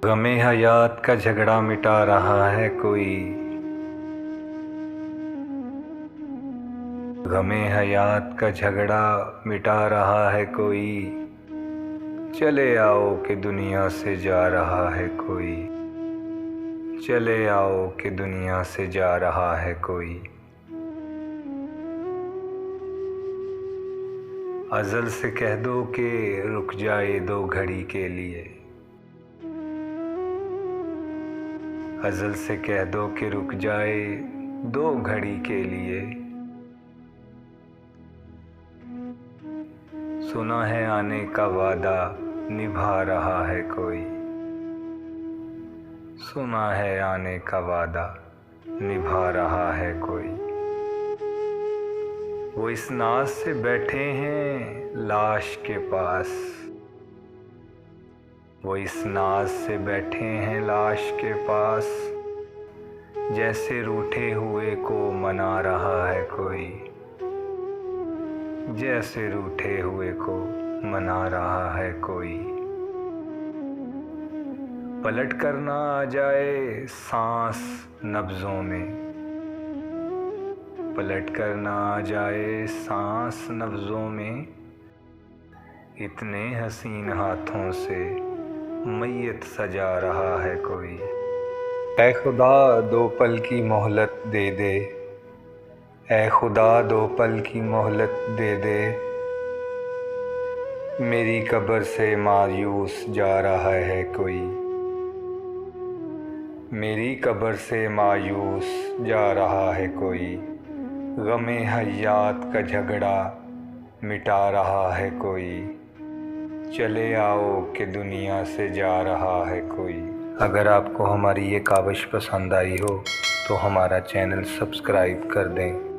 गमे हयात का झगड़ा मिटा रहा है कोई। गमे हयात का झगड़ा मिटा रहा है कोई। चले आओ कि दुनिया से जा रहा है कोई। चले आओ कि दुनिया से जा रहा है कोई। अज़ल से कह दो कि रुक जाए दो घड़ी के लिए। अज़ल से कह दो कि रुक जाए दो घड़ी के लिए। सुना है आने का वादा निभा रहा है कोई। सुना है आने का वादा निभा रहा है कोई। वो इस नाज से बैठे हैं लाश के पास। वो इस नाज से बैठे हैं लाश के पास। जैसे रूठे हुए को मना रहा है कोई। जैसे रूठे हुए को मना रहा है कोई। पलट कर ना आ जाए सांस नब्ज़ों में। पलट कर ना आ जाए सांस नब्ज़ों में। इतने हसीन हाथों से मैयत सजा रहा है कोई। ऐ खुदा दो पल की मोहलत दे दे। ऐ खुदा दो पल की मोहलत दे दे। मेरी कब्र से मायूस जा रहा है कोई। मेरी कब्र से मायूस जा रहा है कोई। गमे हयात का झगड़ा मिटा रहा है कोई। चले आओ कि दुनिया से जा रहा है कोई। अगर आपको हमारी ये काविश पसंद आई हो तो हमारा चैनल सब्सक्राइब कर दें।